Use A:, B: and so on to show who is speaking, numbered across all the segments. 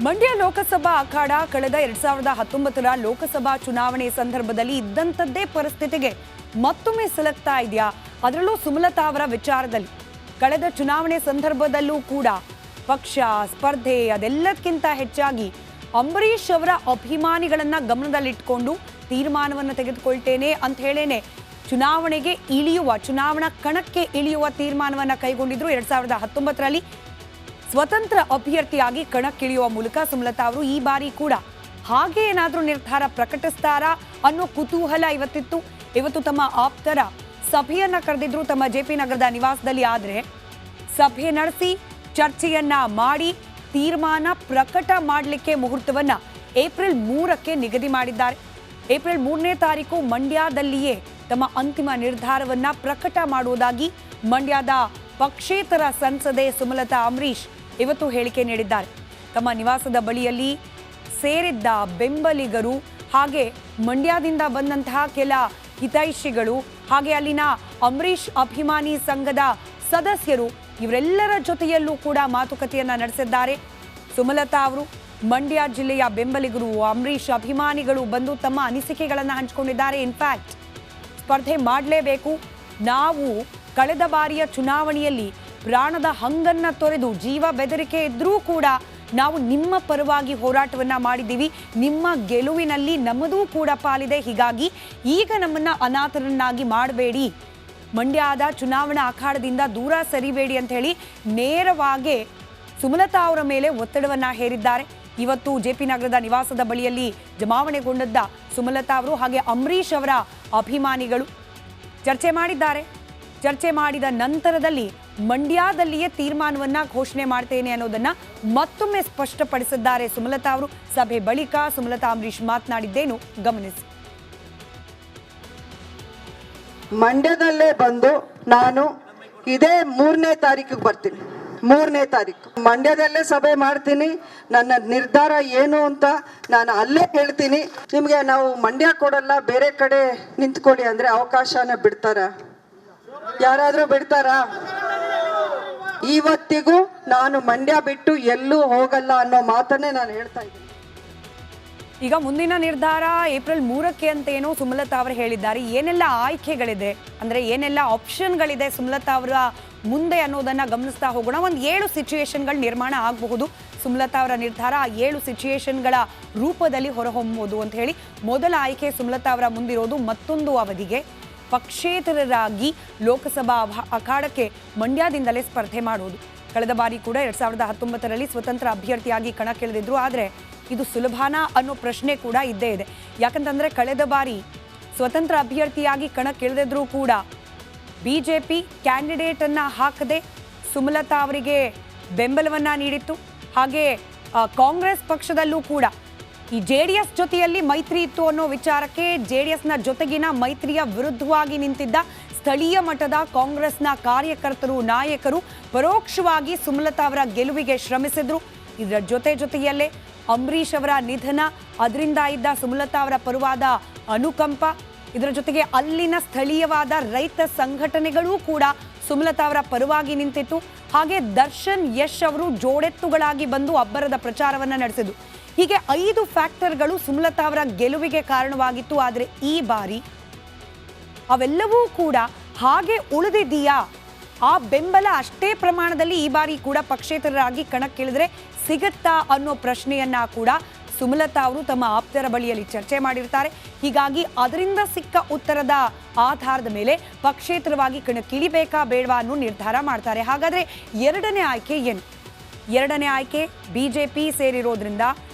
A: ಮಂಡ್ಯ ಲೋಕಸಭಾ ಅಖಾಡ ಕಳೆದ 2019ರ ಲೋಕಸಭಾ ಚುನಾವಣೆ ಸಂದರ್ಭದಲ್ಲಿ ಇದ್ದಂತದ್ದೇ ಪರಿಸ್ಥಿತಿಗೆ ಮತ್ತೊಮ್ಮೆ ಸಿಲುಕ್ತಾ ಇದೆಯಾ? ಅದರಲ್ಲೂ ಸುಮಲತಾ ಅವರ ವಿಚಾರದಲ್ಲಿ ಕಳೆದ ಚುನಾವಣೆ ಸಂದರ್ಭದಲ್ಲೂ ಕೂಡ ಪಕ್ಷ ಸ್ಪರ್ಧೆ ಅದೆಲ್ಲಕ್ಕಿಂತ ಹೆಚ್ಚಾಗಿ ಅಂಬರೀಶ್ ಅವರ ಅಭಿಮಾನಿಗಳನ್ನ ಗಮನದಲ್ಲಿಟ್ಟುಕೊಂಡು ತೀರ್ಮಾನವನ್ನು ತೆಗೆದುಕೊಳ್ತೇನೆ ಅಂತ ಹೇಳೇನೆ ಚುನಾವಣಾ ಕಣಕ್ಕೆ ಇಳಿಯುವ ತೀರ್ಮಾನವನ್ನು ಕೈಗೊಂಡಿದ್ರು. 2019ರಲ್ಲಿ ಸ್ವತಂತ್ರ ಅಭ್ಯರ್ಥಿಯಾಗಿ ಕಣಕ್ಕಿಳಿಯುವ ಮೂಲಕ ಸುಮಲತಾ ಅವರು ಈ ಬಾರಿ ಕೂಡ ಹಾಗೆ ಏನಾದರೂ ನಿರ್ಧಾರ ಪ್ರಕಟಿಸ್ತಾರಾ ಅನ್ನೋ ಕುತೂಹಲ ಇವತ್ತು ತಮ್ಮ ಆಪ್ತರ ಸಭೆಯನ್ನ ಕರೆದಿದ್ರು ತಮ್ಮ ಜೆಪಿ ನಗರದ ನಿವಾಸದಲ್ಲಿ. ಆದರೆ ಸಭೆ ನಡೆಸಿ ಚರ್ಚೆಯನ್ನ ಮಾಡಿ ತೀರ್ಮಾನ ಪ್ರಕಟ ಮಾಡಲಿಕ್ಕೆ ಮುಹೂರ್ತವನ್ನ ಏಪ್ರಿಲ್ 3ಕ್ಕೆ ನಿಗದಿ ಮಾಡಿದ್ದಾರೆ. ಏಪ್ರಿಲ್ 3ನೇ ತಾರೀಕು ಮಂಡ್ಯದಲ್ಲಿಯೇ ತಮ್ಮ ಅಂತಿಮ ನಿರ್ಧಾರವನ್ನ ಪ್ರಕಟ ಮಾಡುವುದಾಗಿ ಮಂಡ್ಯದ ಪಕ್ಷೇತರ ಸಂಸದೆ ಸುಮಲತಾ ಅಂಬರೀಶ್ ಇವತ್ತು ಹೇಳಿಕೆ ನೀಡಿದ್ದಾರೆ. ತಮ್ಮ ನಿವಾಸದ ಬಳಿಯಲ್ಲಿ ಸೇರಿದ್ದ ಬೆಂಬಲಿಗರು ಹಾಗೆ ಮಂಡ್ಯದಿಂದ ಬಂದಂತಹ ಕೆಲ ಹಿತೈಷಿಗಳು ಹಾಗೆ ಅಲ್ಲಿನ ಅಂಬರೀಶ್ ಅಭಿಮಾನಿ ಸಂಘದ ಸದಸ್ಯರು ಇವರೆಲ್ಲರ ಜೊತೆಯಲ್ಲೂ ಕೂಡ ಮಾತುಕತೆಯನ್ನ ನಡೆಸಿದ್ದಾರೆ. ಸುಮಲತಾ ಅವರು ಮಂಡ್ಯ ಜಿಲ್ಲೆಯ ಬೆಂಬಲಿಗರು ಅಂಬರೀಶ್ ಅಭಿಮಾನಿಗಳು ಬಂದು ತಮ್ಮ ಅನಿಸಿಕೆಗಳನ್ನು ಹಂಚಿಕೊಂಡಿದ್ದಾರೆ. ಇನ್ಫ್ಯಾಕ್ಟ್ ಸ್ಪರ್ಧೆ ಮಾಡಲೇಬೇಕು, ನಾವು ಕಳೆದ ಬಾರಿಯ ಚುನಾವಣೆಯಲ್ಲಿ ಪ್ರಾಣದ ಹಂಗನ್ನ ತೊರೆದು ಜೀವ ಬೆದರಿಕೆ ಇದ್ರೂ ಕೂಡ ನಾವು ನಿಮ್ಮ ಪರವಾಗಿ ಹೋರಾಟವನ್ನ ಮಾಡಿದ್ದೀವಿ, ನಿಮ್ಮ ಗೆಲುವಿನಲ್ಲಿ ನಮ್ಮದೂ ಕೂಡ ಪಾಲಿದೆ, ಹೀಗಾಗಿ ಈಗ ನಮ್ಮನ್ನ ಅನಾಥರನ್ನಾಗಿ ಮಾಡಬೇಡಿ, ಮಂಡ್ಯದ ಚುನಾವಣಾ ಅಖಾಡದಿಂದ ದೂರ ಸರಿಬೇಡಿ ಅಂತ ಹೇಳಿ ನೇರವಾಗಿ ಸುಮಲತಾ ಅವರ ಮೇಲೆ ಒತ್ತಡವನ್ನ ಹೇರಿದ್ದಾರೆ. ಇವತ್ತು ಜೆಪಿ ನಗರದ ನಿವಾಸದ ಬಳಿಯಲ್ಲಿ ಜಮಾವಣೆಗೊಂಡದ್ದ ಸುಮಲತಾ ಅವರು ಹಾಗೆ ಅಂಬರೀಶ್ ಅವರ ಅಭಿಮಾನಿಗಳು ಚರ್ಚೆ ಮಾಡಿದ್ದಾರೆ. ಚರ್ಚೆ ಮಾಡಿದ ನಂತರದಲ್ಲಿ ಮಂಡ್ಯದಲ್ಲಿಯೇ ತೀರ್ಮಾನವನ್ನ ಘೋಷಣೆ ಮಾಡ್ತೇನೆ ಅನ್ನೋದನ್ನ ಮತ್ತೊಮ್ಮೆ ಸ್ಪಷ್ಟಪಡಿಸಿದ್ದಾರೆ ಸುಮಲತಾ ಅವರು. ಸಭೆ ಬಳಿಕ ಸುಮಲತಾ ಅಂಬರೀಶ್ ಮಾತನಾಡಿದ್ದೇನು ಗಮನಿಸಿ.
B: ಮಂಡ್ಯದಲ್ಲೇ ಬಂದು ನಾನು ಇದೇ 3ನೇ ತಾರೀಕಿಗೆ ಬರ್ತೀನಿ. 3ನೇ ತಾರೀಕು ಮಂಡ್ಯದಲ್ಲೇ ಸಭೆ ಮಾಡ್ತೀನಿ. ನನ್ನ ನಿರ್ಧಾರ ಏನು ಅಂತ ನಾನು ಅಲ್ಲೇ ಹೇಳ್ತೀನಿ. ನಿಮಗೆ ನಾವು ಮಂಡ್ಯ ಕೊಡಲ್ಲ, ಬೇರೆ ಕಡೆ ನಿಂತ್ಕೊಳ್ಳಿ ಅಂದ್ರೆ ಅವಕಾಶನ ಬಿಡ್ತಾರ? ಯಾರಾದ್ರೂ ಬಿಡ್ತಾರಾ? ಇವತ್ತಿಗೂ ನಾನು ಮಂಡ್ಯ ಬಿಟ್ಟು ಎಲ್ಲೂ ಹೋಗಲ್ಲ ಅನ್ನೋ ಮಾತನ್ನೇ ನಾನು ಹೇಳ್ತಾ ಇದ್ದೀನಿ.
A: ಈಗ ಮುಂದಿನ ನಿರ್ಧಾರ ಏಪ್ರಿಲ್ 3ಕ್ಕೆ ಅಂತ ಏನೋ ಸುಮಲತಾ ಅವರು ಹೇಳಿದ್ದಾರೆ. ಏನೆಲ್ಲ ಆಯ್ಕೆಗಳಿದೆ ಅಂದ್ರೆ ಏನೆಲ್ಲ ಆಪ್ಷನ್ಗಳಿದೆ ಸುಮಲತಾ ಅವರ ಮುಂದೆ ಅನ್ನೋದನ್ನ ಗಮನಿಸ್ತಾ ಹೋಗೋಣ. ಒಂದು 7 ಸಿಚುಯೇಷನ್ಗಳು ನಿರ್ಮಾಣ ಆಗಬಹುದು. ಸುಮಲತಾ ಅವರ ನಿರ್ಧಾರ 7 ಸಿಚುಯೇಷನ್ಗಳ ರೂಪದಲ್ಲಿ ಹೊರಹೊಮ್ಮಬಹುದು ಅಂತ ಹೇಳಿ. ಮೊದಲ ಆಯ್ಕೆ ಸುಮಲತಾ ಅವರ ಮುಂದಿರೋದು ಮತ್ತೊಂದು ಅವಧಿಗೆ ಪಕ್ಷೇತರರಾಗಿ ಲೋಕಸಭಾ ಅಖಾಡಕ್ಕೆ ಮಂಡ್ಯದಿಂದಲೇ ಸ್ಪರ್ಧೆ ಮಾಡುವುದು. ಕಳೆದ ಬಾರಿ ಕೂಡ 2019ರಲ್ಲಿ ಸ್ವತಂತ್ರ ಅಭ್ಯರ್ಥಿಯಾಗಿ ಕಣಕ್ಕಿಳಿದಿದ್ರು. ಆದರೆ ಇದು ಸುಲಭನಾ ಅನ್ನೋ ಪ್ರಶ್ನೆ ಕೂಡ ಇದ್ದೇ ಇದೆ. ಯಾಕಂತಂದ್ರೆ ಕಳೆದ ಬಾರಿ ಸ್ವತಂತ್ರ ಅಭ್ಯರ್ಥಿಯಾಗಿ ಕಣಕ್ಕಿಳಿದಿದ್ರು ಕೂಡ ಬಿಜೆಪಿ ಕ್ಯಾಂಡಿಡೇಟ್ ಅನ್ನ ಹಾಕದೆ ಸುಮಲತಾ ಅವರಿಗೆ ಬೆಂಬಲವನ್ನ ನೀಡಿತ್ತು. ಹಾಗೆ ಕಾಂಗ್ರೆಸ್ ಪಕ್ಷದಲ್ಲೂ ಕೂಡ ಈ JDS ಜೊತೆಯಲ್ಲಿ ಮೈತ್ರಿ ಇತ್ತು ಅನ್ನೋ ವಿಚಾರಕ್ಕೆ JDSನ ಜೊತೆಗಿನ ಮೈತ್ರಿಯ ವಿರುದ್ಧವಾಗಿ ನಿಂತಿದ್ದ ಸ್ಥಳೀಯ ಮಟ್ಟದ ಕಾಂಗ್ರೆಸ್ನ ಕಾರ್ಯಕರ್ತರು ನಾಯಕರು ಪರೋಕ್ಷವಾಗಿ ಸುಮಲತಾ ಅವರ ಗೆಲುವಿಗೆ ಶ್ರಮಿಸಿದ್ರು. ಇದರ ಜೊತೆಯಲ್ಲೇ ಅಂಬರೀಶ್ ಅವರ ನಿಧನ, ಅದರಿಂದ ಇದ್ದ ಸುಮಲತಾ ಅವರ ಪರವಾದ ಅನುಕಂಪ, ಇದರ ಜೊತೆಗೆ ಅಲ್ಲಿನ ಸ್ಥಳೀಯವಾದ ರೈತ ಸಂಘಟನೆಗಳೂ ಕೂಡ ಸುಮಲತಾ ಅವರ ಪರವಾಗಿ ನಿಂತಿತ್ತು. ಹಾಗೆ ದರ್ಶನ್ ಯಶ್ ಅವರು ಜೋಡೆತ್ತುಗಳಾಗಿ ಬಂದು ಅಬ್ಬರದ ಪ್ರಚಾರವನ್ನ ನಡೆಸಿದ್ರು. ಹೀಗೆ 5 ಫ್ಯಾಕ್ಟರ್ಗಳು ಸುಮಲತಾ ಅವರ ಗೆಲುವಿಗೆ ಕಾರಣವಾಗಿತ್ತು. ಆದರೆ ಈ ಬಾರಿ ಅವೆಲ್ಲವೂ ಕೂಡ ಹಾಗೆ ಉಳಿದಿದೆಯಾ? ಆ ಬೆಂಬಲ ಅಷ್ಟೇ ಪ್ರಮಾಣದಲ್ಲಿ ಈ ಬಾರಿ ಕೂಡ ಪಕ್ಷೇತರರಾಗಿ ಕಣಕ್ಕಿಳಿದ್ರೆ ಸಿಗುತ್ತಾ ಅನ್ನೋ ಪ್ರಶ್ನೆಯನ್ನ ಕೂಡ ಸುಮಲತಾ ಅವರು ತಮ್ಮ ಆಪ್ತರ ಬಳಿಯಲ್ಲಿ ಚರ್ಚೆ ಮಾಡಿರ್ತಾರೆ. ಹೀಗಾಗಿ ಅದರಿಂದ ಸಿಕ್ಕ ಉತ್ತರದ ಆಧಾರದ ಮೇಲೆ ಪಕ್ಷೇತರವಾಗಿ ಕಣಕ್ಕಿಳಿಬೇಕಾ ಬೇಡವಾ ಅನ್ನೋ ನಿರ್ಧಾರ ಮಾಡ್ತಾರೆ. ಹಾಗಾದ್ರೆ ಎರಡನೇ ಆಯ್ಕೆ ಏನು? ಎರಡನೇ ಆಯ್ಕೆ ಬಿಜೆಪಿ ಸೇರಿರೋದ್ರಿಂದ,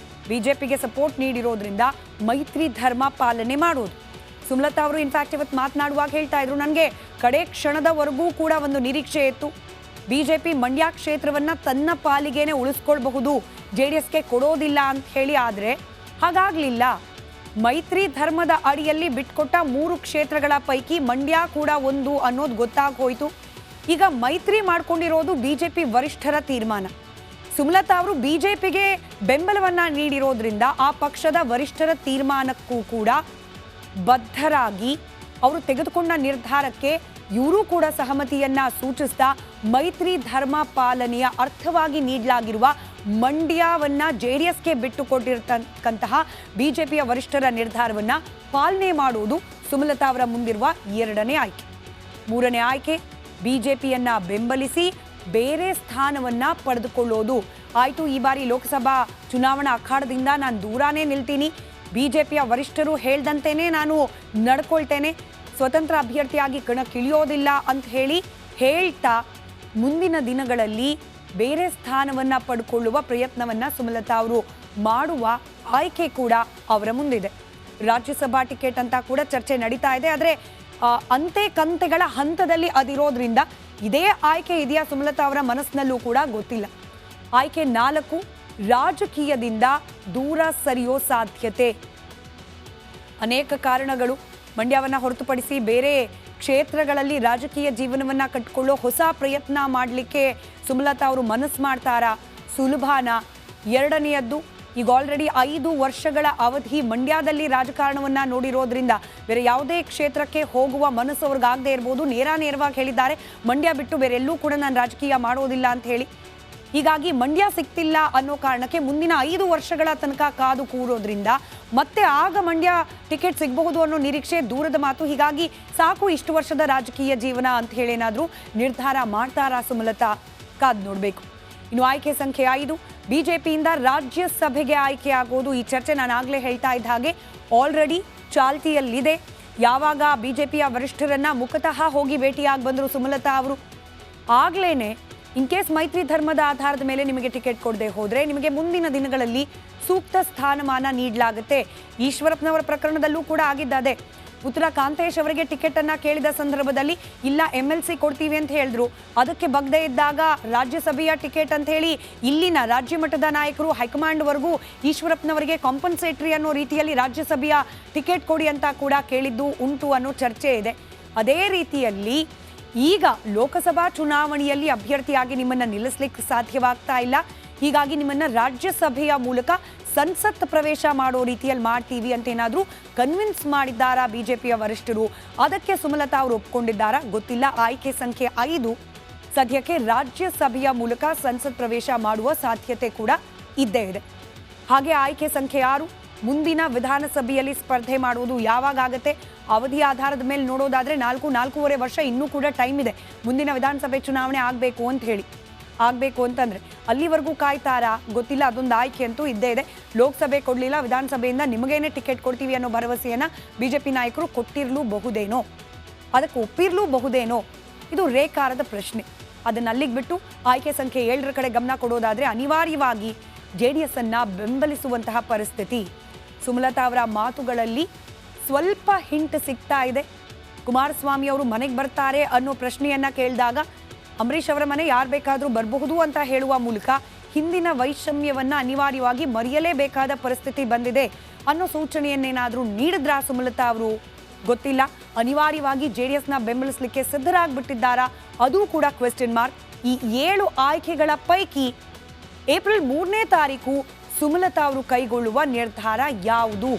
A: ಬಿಜೆಪಿಗೆ ಸಪೋರ್ಟ್ ನೀಡಿರೋದ್ರಿಂದ ಮೈತ್ರಿ ಧರ್ಮ ಪಾಲನೆ ಮಾಡೋದು. ಸುಮಲತಾ ಅವರು ಇನ್ಫ್ಯಾಕ್ಟ್ ಇವತ್ತು ಮಾತನಾಡುವಾಗ ಹೇಳ್ತಾ ಇದ್ರು, ನನಗೆ ಕಡೆ ಕ್ಷಣದವರೆಗೂ ಕೂಡ ಒಂದು ನಿರೀಕ್ಷೆ ಇತ್ತು, ಬಿಜೆಪಿ ಮಂಡ್ಯ ಕ್ಷೇತ್ರವನ್ನ ತನ್ನ ಪಾಲಿಗೆನೆ ಉಳಿಸ್ಕೊಳ್ಬಹುದು, JDSಗೆ ಕೊಡೋದಿಲ್ಲ ಅಂತ ಹೇಳಿ. ಆದರೆ ಹಾಗಾಗ್ಲಿಲ್ಲ. ಮೈತ್ರಿ ಧರ್ಮದ ಅಡಿಯಲ್ಲಿ ಬಿಟ್ಕೊಟ್ಟ 3 ಕ್ಷೇತ್ರಗಳ ಪೈಕಿ ಮಂಡ್ಯ ಕೂಡ ಒಂದು ಅನ್ನೋದು ಗೊತ್ತಾಗೋಯ್ತು. ಈಗ ಮೈತ್ರಿ ಮಾಡ್ಕೊಂಡಿರೋದು ಬಿಜೆಪಿ ವರಿಷ್ಠರ ತೀರ್ಮಾನ. ಸುಮಲತಾ ಅವರು ಬಿಜೆಪಿಗೆ ಬೆಂಬಲವನ್ನ ನೀಡಿರೋದ್ರಿಂದ ಆ ಪಕ್ಷದ ವರಿಷ್ಠರ ತೀರ್ಮಾನಕ್ಕೂ ಕೂಡ ಬದ್ಧರಾಗಿ ಅವರು ತೆಗೆದುಕೊಂಡ ನಿರ್ಧಾರಕ್ಕೆ ಇವರು ಕೂಡ ಸಹಮತಿಯನ್ನ ಸೂಚಿಸ್ತಾ ಮೈತ್ರಿ ಧರ್ಮ ಪಾಲನೆಯ ಅರ್ಥವಾಗಿ ನೀಡಲಾಗಿರುವ ಮಂಡ್ಯವನ್ನ JDSಗೆ ಬಿಟ್ಟು ಕೊಟ್ಟಿರತಕ್ಕಂತಹ ಬಿಜೆಪಿಯ ವರಿಷ್ಠರ ನಿರ್ಧಾರವನ್ನ ಪಾಲನೆ ಮಾಡುವುದು ಸುಮಲತಾ ಅವರ ಮುಂದಿರುವ ಎರಡನೇ ಆಯ್ಕೆ. ಮೂರನೇ ಆಯ್ಕೆ ಬಿಜೆಪಿಯನ್ನ ಬೆಂಬಲಿಸಿ ಬೇರೆ ಸ್ಥಾನವನ್ನ ಪಡೆದುಕೊಳ್ಳೋದು. ಆಯ್ತು, ಈ ಬಾರಿ ಲೋಕಸಭಾ ಚುನಾವಣಾ ಅಖಾಡದಿಂದ ನಾನು ದೂರಾನೇ ನಿಲ್ತೀನಿ, ಬಿಜೆಪಿಯ ವರಿಷ್ಠರು ಹೇಳ್ದಂತೆಯೇ ನಾನು ನಡ್ಕೊಳ್ತೇನೆ, ಸ್ವತಂತ್ರ ಅಭ್ಯರ್ಥಿಯಾಗಿ ಕಣಕ್ಕಿಳಿಯೋದಿಲ್ಲ ಅಂತ ಹೇಳ್ತಾ ಮುಂದಿನ ದಿನಗಳಲ್ಲಿ ಬೇರೆ ಸ್ಥಾನವನ್ನ ಪಡ್ಕೊಳ್ಳುವ ಪ್ರಯತ್ನವನ್ನ ಸುಮಲತಾ ಅವರು ಮಾಡುವ ಆಯ್ಕೆ ಕೂಡ ಅವರ ಮುಂದಿದೆ. ರಾಜ್ಯಸಭಾ ಟಿಕೆಟ್ ಅಂತ ಕೂಡ ಚರ್ಚೆ ನಡೀತಾ ಇದೆ. ಆದರೆ ಅಂತೆ ಕಂತೆಗಳ ಹಂತದಲ್ಲಿ ಅದಿರೋದ್ರಿಂದ ಇದೇ ಆಯ್ಕೆ ಇದೆಯಾ ಸುಮಲತಾ ಅವರ ಮನಸ್ಸಿನಲ್ಲೂ ಕೂಡ ಗೊತ್ತಿಲ್ಲ. ಆಯ್ಕೆ 4, ರಾಜಕೀಯದಿಂದ ದೂರ ಸರಿಯೋ ಸಾಧ್ಯತೆ. ಅನೇಕ ಕಾರಣಗಳು. ಮಂಡ್ಯವನ್ನ ಹೊರತುಪಡಿಸಿ ಬೇರೆ ಕ್ಷೇತ್ರಗಳಲ್ಲಿ ರಾಜಕೀಯ ಜೀವನವನ್ನ ಕಟ್ಟಿಕೊಳ್ಳೋ ಹೊಸ ಪ್ರಯತ್ನ ಮಾಡಲಿಕ್ಕೆ ಸುಮಲತಾ ಅವರು ಮನಸ್ಸು ಮಾಡ್ತಾರಾ? ಸುಲಭನಾ? ಎರಡನೆಯದ್ದು, ಈಗ ಆಲ್ರೆಡಿ 5 ವರ್ಷಗಳ ಅವಧಿ ಮಂಡ್ಯದಲ್ಲಿ ರಾಜಕಾರಣವನ್ನ ನೋಡಿರೋದ್ರಿಂದ ಬೇರೆ ಯಾವುದೇ ಕ್ಷೇತ್ರಕ್ಕೆ ಹೋಗುವ ಮನಸ್ಸು ಅವ್ರಿಗಾಗದೇ ಇರ್ಬೋದು. ನೇರವಾಗಿ ಹೇಳಿದ್ದಾರೆ, ಮಂಡ್ಯ ಬಿಟ್ಟು ಬೇರೆ ಎಲ್ಲೂ ಕೂಡ ನಾನು ರಾಜಕೀಯ ಮಾಡೋದಿಲ್ಲ ಅಂತ ಹೇಳಿ. ಹೀಗಾಗಿ ಮಂಡ್ಯ ಸಿಗ್ತಿಲ್ಲ ಅನ್ನೋ ಕಾರಣಕ್ಕೆ ಮುಂದಿನ 5 ವರ್ಷಗಳ ತನಕ ಕಾದು ಕೂರೋದ್ರಿಂದ ಮತ್ತೆ ಆಗ ಮಂಡ್ಯ ಟಿಕೆಟ್ ಸಿಗಬಹುದು ಅನ್ನೋ ನಿರೀಕ್ಷೆ ದೂರದ ಮಾತು. ಹೀಗಾಗಿ ಸಾಕು ಇಷ್ಟು ವರ್ಷದ ರಾಜಕೀಯ ಜೀವನ ಅಂತ ಹೇಳಿ ಏನಾದರೂ ನಿರ್ಧಾರ ಮಾಡ್ತಾರಾ ಸುಮಲತಾ? ಕಾದು ನೋಡಬೇಕು. ಇನ್ನು ಆಯ್ಕೆ ಸಂಖ್ಯೆ 5, ಬಿಜೆಪಿಯಿಂದ ರಾಜ್ಯಸಭೆಗೆ ಆಯ್ಕೆ ಆಗೋದು. ಈ ಚರ್ಚೆ ನಾನು ಆಗಲೇ ಹೇಳ್ತಾ ಇದ್ದ ಹಾಗೆ ಆಲ್ರೆಡಿ ಚಾಲ್ತಿಯಲ್ಲಿದೆ. ಯಾವಾಗ ಬಿಜೆಪಿಯ ವರಿಷ್ಠರನ್ನ ಮುಖತಃ ಹೋಗಿ ಭೇಟಿಯಾಗಿ ಬಂದರು ಸುಮಲತಾ ಅವರು, ಆಗ್ಲೇನೆ ಇನ್ ಕೇಸ್ ಮೈತ್ರಿ ಧರ್ಮದ ಆಧಾರದ ಮೇಲೆ ನಿಮಗೆ ಟಿಕೆಟ್ ಕೊಡದೆ ಹೋದರೆ ನಿಮಗೆ ಮುಂದಿನ ದಿನಗಳಲ್ಲಿ ಸೂಕ್ತ ಸ್ಥಾನಮಾನ ನೀಡಲಾಗುತ್ತೆ. ಈಶ್ವರಪ್ಪನವರ ಪ್ರಕರಣದಲ್ಲೂ ಕೂಡ ಆಗಿದ್ದ ಪುತ್ರ ಕಾಂತೇಶ್ ಅವರಿಗೆ ಟಿಕೆಟ್ ಅನ್ನ ಕೇಳಿದ ಸಂದರ್ಭದಲ್ಲಿ ಇಲ್ಲ MLC ಕೊಡ್ತೀವಿ ಅಂತ ಹೇಳಿದ್ರು. ಅದಕ್ಕೆ ಬಗ್ದೇ ಇದ್ದಾಗ ರಾಜ್ಯಸಭೆಯ ಟಿಕೆಟ್ ಅಂತ ಹೇಳಿ ಇಲ್ಲಿನ ರಾಜ್ಯ ಮಟ್ಟದ ನಾಯಕರು ಹೈಕಮಾಂಡ್ವರೆಗೂ ಈಶ್ವರಪ್ಪನವರಿಗೆ ಕಾಂಪನ್ಸೇಟರಿ ಅನ್ನೋ ರೀತಿಯಲ್ಲಿ ರಾಜ್ಯಸಭೆಯ ಟಿಕೆಟ್ ಕೊಡಿ ಅಂತ ಕೂಡ ಕೇಳಿದ್ದು ಉಂಟು ಅನ್ನೋ ಚರ್ಚೆ ಇದೆ. ಅದೇ ರೀತಿಯಲ್ಲಿ ಈಗ ಲೋಕಸಭಾ ಚುನಾವಣೆಯಲ್ಲಿ ಅಭ್ಯರ್ಥಿಯಾಗಿ ನಿಮ್ಮನ್ನ ನಿಲ್ಲಿಸಲಿಕ್ಕೆ ಸಾಧ್ಯವಾಗ್ತಾ ಇಲ್ಲ. ಹೀಗಾಗಿ ನಿಮ್ಮನ್ನ ರಾಜ್ಯಸಭೆಯ ಮೂಲಕ ಸಂಸತ್ ಪ್ರವೇಶ ಮಾಡೋ ರೀತಿಯಲ್ಲಿ ಮಾಡ್ತೀವಿ ಅಂತ ಏನಾದರೂ ಕನ್ವಿನ್ಸ್ ಮಾಡಿದ್ದಾರಾ ಬಿಜೆಪಿಯ ವರಿಷ್ಠರು? ಅದಕ್ಕೆ ಸುಮಲತಾ ಅವರು ಒಪ್ಕೊಂಡಿದ್ದಾರಾ ಗೊತ್ತಿಲ್ಲ. ಆಯ್ಕೆ ಸಂಖ್ಯೆ 5 ಸದ್ಯಕ್ಕೆ ರಾಜ್ಯಸಭೆಯ ಮೂಲಕ ಸಂಸತ್ ಪ್ರವೇಶ ಮಾಡುವ ಸಾಧ್ಯತೆ ಕೂಡ ಇದ್ದೇ ಇದೆ. ಹಾಗೆ ಆಯ್ಕೆ ಸಂಖ್ಯೆ 6, ಮುಂದಿನ ವಿಧಾನಸಭೆಯಲ್ಲಿ ಸ್ಪರ್ಧೆ ಮಾಡುವುದು. ಯಾವಾಗ ಆಗುತ್ತೆ? ಅವಧಿ ಆಧಾರದ ಮೇಲೆ ನೋಡೋದಾದ್ರೆ 4-4.5 ವರ್ಷ ಇನ್ನೂ ಕೂಡ ಟೈಮ್ ಇದೆ. ಮುಂದಿನ ವಿಧಾನಸಭೆ ಚುನಾವಣೆ ಆಗಬೇಕು ಅಂತಂದ್ರೆ ಅಲ್ಲಿವರೆಗೂ ಕಾಯ್ತಾರಾ ಗೊತ್ತಿಲ್ಲ. ಅದೊಂದು ಆಯ್ಕೆ ಅಂತೂ ಇದ್ದೇ ಇದೆ. ಲೋಕಸಭೆ ಕೊಡಲಿಲ್ಲ, ವಿಧಾನಸಭೆಯಿಂದ ನಿಮಗೇನೆ ಟಿಕೆಟ್ ಕೊಡ್ತೀವಿ ಅನ್ನೋ ಭರವಸೆಯನ್ನ ಬಿಜೆಪಿ ನಾಯಕರು ಕೊಟ್ಟಿರಲೂಬಹುದೇನೋ, ಅದಕ್ಕೆ ಒಪ್ಪಿರಲೂಬಹುದೇನೋ, ಇದು ರೇಖಾರದ ಪ್ರಶ್ನೆ. ಅದನ್ನ ಅಲ್ಲಿಗೆ ಬಿಟ್ಟು ಆಯ್ಕೆ ಸಂಖ್ಯೆ 7 ಕಡೆ ಗಮನ ಕೊಡೋದಾದ್ರೆ ಅನಿವಾರ್ಯವಾಗಿ JDS ಅನ್ನ ಬೆಂಬಲಿಸುವಂತಹ ಪರಿಸ್ಥಿತಿ. ಸುಮಲತಾ ಅವರ ಮಾತುಗಳಲ್ಲಿ ಸ್ವಲ್ಪ ಹಿಂಟ್ ಸಿಗ್ತಾ ಇದೆ. ಕುಮಾರಸ್ವಾಮಿ ಅವರು ಮನೆಗೆ ಬರ್ತಾರೆ ಅನ್ನೋ ಪ್ರಶ್ನೆಯನ್ನ ಕೇಳಿದಾಗ ಅಂಬರೀಷ್ ಅವರ ಮನೆ ಯಾರು ಬೇಕಾದರೂ ಬರಬಹುದು ಅಂತ ಹೇಳುವ ಮೂಲಕ ಹಿಂದಿನ ವೈಷಮ್ಯವನ್ನ ಅನಿವಾರ್ಯವಾಗಿ ಮರೆಯಲೇಬೇಕಾದ ಪರಿಸ್ಥಿತಿ ಬಂದಿದೆ ಅನ್ನೋ ಸೂಚನೆಯನ್ನೇನಾದರೂ ನೀಡಿದ್ರಾ ಸುಮಲತಾ ಅವರು ಗೊತ್ತಿಲ್ಲ. ಅನಿವಾರ್ಯವಾಗಿ JDSನ ಬೆಂಬಲಿಸಲಿಕ್ಕೆ ಸಿದ್ಧರಾಗ್ಬಿಟ್ಟಿದ್ದಾರಾ? ಅದು ಕೂಡ ಕ್ವೆಶ್ಚನ್ ಮಾರ್ಕ್. ಈ 7 ಆಯ್ಕೆಗಳ ಪೈಕಿ ಏಪ್ರಿಲ್ 3ನೇ ತಾರೀಕು ಸುಮಲತಾ ಅವರು ಕೈಗೊಳ್ಳುವ ನಿರ್ಧಾರ ಯಾವುದು?